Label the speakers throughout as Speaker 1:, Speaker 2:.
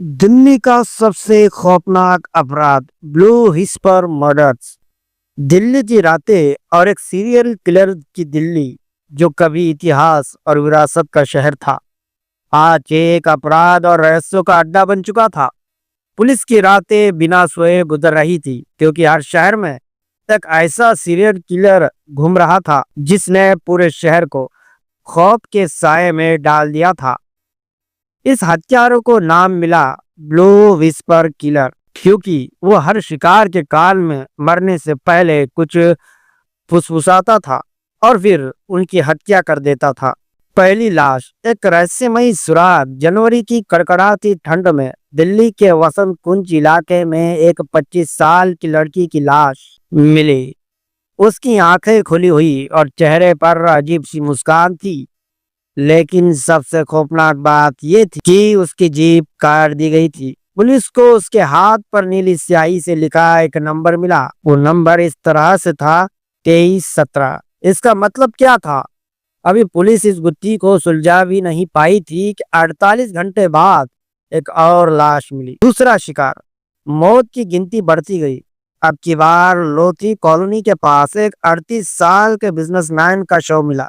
Speaker 1: दिल्ली का सबसे खौफनाक अपराध ब्लू हिस्पर मर्डर्स। दिल्ली की रातें और एक सीरियल किलर की दिल्ली जो कभी इतिहास और विरासत का शहर था, आज एक अपराध और रहस्यों का अड्डा बन चुका था। पुलिस की रातें बिना सोए गुजर रही थी क्योंकि हर शहर में एक ऐसा सीरियल किलर घूम रहा था जिसने पूरे शहर को खौफ के साए में डाल दिया था। इस हत्यारों को नाम मिला ब्लू विस्पर किलर क्योंकि वो हर शिकार के कान में मरने से पहले कुछ फुसफुसाता था और फिर उनकी हत्या कर देता था। पहली लाश एक रहस्यमयी सुराग जनवरी की कड़कड़ाती ठंड में दिल्ली के वसंत कुंज इलाके में एक 25 साल की लड़की की लाश मिली। उसकी आंखें खुली हुई और चेहरे पर अजीब सी मुस्कान थी, लेकिन सबसे खौफनाक बात यह थी कि उसकी जीभ काट दी गई थी। पुलिस को उसके हाथ पर नीली स्याही से लिखा एक नंबर मिला। वो नंबर इस तरह से था 2317। इसका मतलब क्या था? अभी पुलिस इस गुत्थी को सुलझा भी नहीं पाई थी कि 48 घंटे बाद एक और लाश मिली। दूसरा शिकार। मौत की गिनती बढ़ती गई। अब की बार लोधी कॉलोनी के पास एक 38 साल के बिजनेसमैन का शव मिला।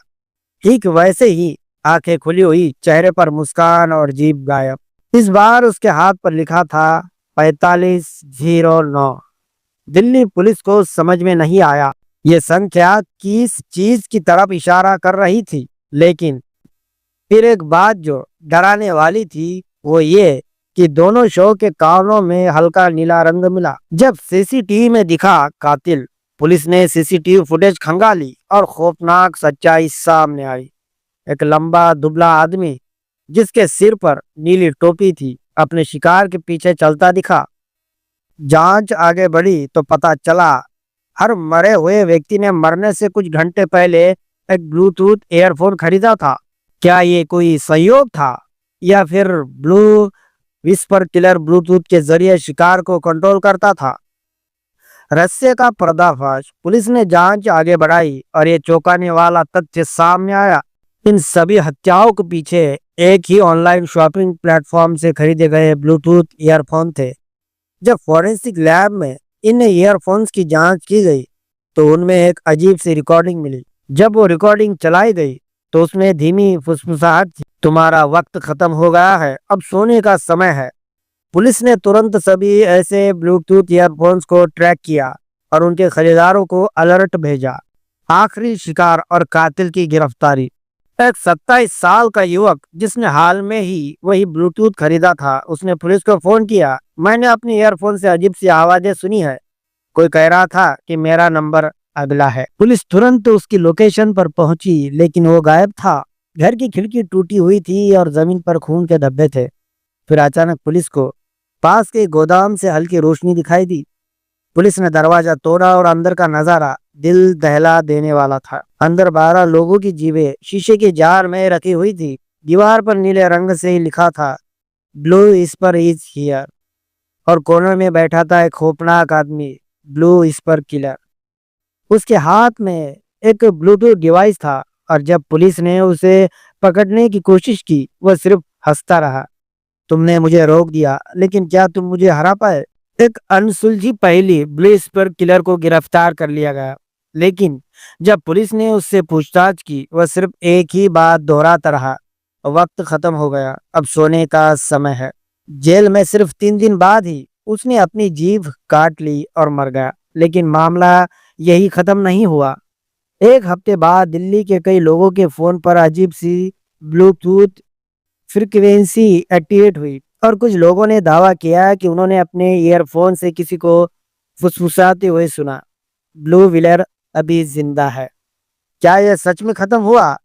Speaker 1: ठीक वैसे ही, आंखें खुली हुई, चेहरे पर मुस्कान और जीभ गायब। इस बार उसके हाथ पर लिखा था 4509। दिल्ली पुलिस को समझ में नहीं आया ये संख्या किस चीज की तरफ इशारा कर रही थी, लेकिन फिर एक बात जो डराने वाली थी वो ये कि दोनों शव के कानों में हल्का नीला रंग मिला। जब सीसीटीवी में दिखा कातिल, पुलिस ने सीसीटीवी फुटेज खंगाली और खौफनाक सच्चाई सामने आई। एक लंबा दुबला आदमी जिसके सिर पर नीली टोपी थी अपने शिकार के पीछे चलता दिखा। जांच आगे बढ़ी तो पता चला हर मरे हुए व्यक्ति ने मरने से कुछ घंटे पहले एक ब्लूटूथ एयरफोन खरीदा था। क्या ये कोई संयोग था या फिर ब्लू विस्पर किलर ब्लूटूथ के जरिए शिकार को कंट्रोल करता था? रहस्य का पर्दाफाश। पुलिस ने जांच आगे बढ़ाई और ये चौंकाने वाला तथ्य सामने आया। इन सभी हत्याओं के पीछे एक ही ऑनलाइन शॉपिंग प्लेटफॉर्म से खरीदे गए ब्लूटूथ ईयरफोन थे। जब फॉरेंसिक लैब में इन ईयरफोन्स की जांच की गई तो उनमें एक अजीब सी रिकॉर्डिंग मिली। जब वो रिकॉर्डिंग चलाई गई तो उसमें धीमी फुसफुसाहट थी, तुम्हारा वक्त खत्म हो गया है, अब सोने का समय है। पुलिस ने तुरंत सभी ऐसे ब्लूटूथ ईयरफोन्स को ट्रैक किया और उनके खरीदारों को अलर्ट भेजा। आखिरी शिकार और कातिल की गिरफ्तारी। एक 27 साल का युवक जिसने हाल में ही वही ब्लूटूथ खरीदा था, उसने पुलिस को फोन किया। मैंने अपनी ईयरफोन से अजीब सी आवाजें सुनी है, कोई कह रहा था कि मेरा नंबर अगला है। पुलिस तुरंत उसकी लोकेशन पर पहुंची, लेकिन वो गायब था। घर की खिड़की टूटी हुई थी और जमीन पर खून के धब्बे थे। फिर अचानक पुलिस को पास के गोदाम से हल्की रोशनी दिखाई दी। पुलिस ने दरवाजा तोड़ा और अंदर का नजारा दिल दहला देने वाला था। अंदर 12 लोगों की जीभें शीशे के जार में रखी हुई थी। दीवार पर नीले रंग से ही लिखा था ब्लू विस्पर इज हियर और कोने में बैठा था एक खौफनाक आदमी, ब्लू विस्पर किलर। उसके हाथ में एक ब्लूटूथ डिवाइस था और जब पुलिस ने उसे पकड़ने की कोशिश की, वह सिर्फ हंसता रहा। तुमने मुझे रोक दिया, लेकिन क्या तुम मुझे हरा पाए? एक अनसुलझी पहेली। ब्लू विस्पर किलर को गिरफ्तार कर लिया गया, लेकिन जब पुलिस ने उससे पूछताछ की, वह सिर्फ एक ही बात दोहराता रहा, वक्त खत्म हो गया, अब सोने का समय है। जेल में सिर्फ 3 दिन बाद ही उसने अपनी जीभ काट ली और मर गया। लेकिन मामला यही खत्म नहीं हुआ। एक हफ्ते बाद दिल्ली के कई लोगों के फोन पर अजीब सी ब्लूटूथ फ्रीक्वेंसी एक्टिवेट हुई और कुछ लोगों ने दावा किया कि उन्होंने अपने ईयरफोन से किसी को फुसफुसाते हुए सुना, ब्लू व्हीलर अभी जिंदा है। क्या यह सच में खत्म हुआ?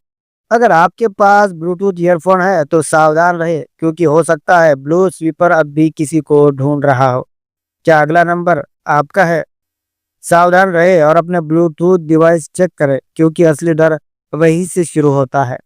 Speaker 1: अगर आपके पास ब्लूटूथ ईयरफोन है तो सावधान रहे, क्योंकि हो सकता है ब्लू स्वीपर अब भी किसी को ढूंढ रहा हो। क्या अगला नंबर आपका है? सावधान रहे और अपने ब्लूटूथ डिवाइस चेक करें, क्योंकि असली डर वहीं से शुरू होता है।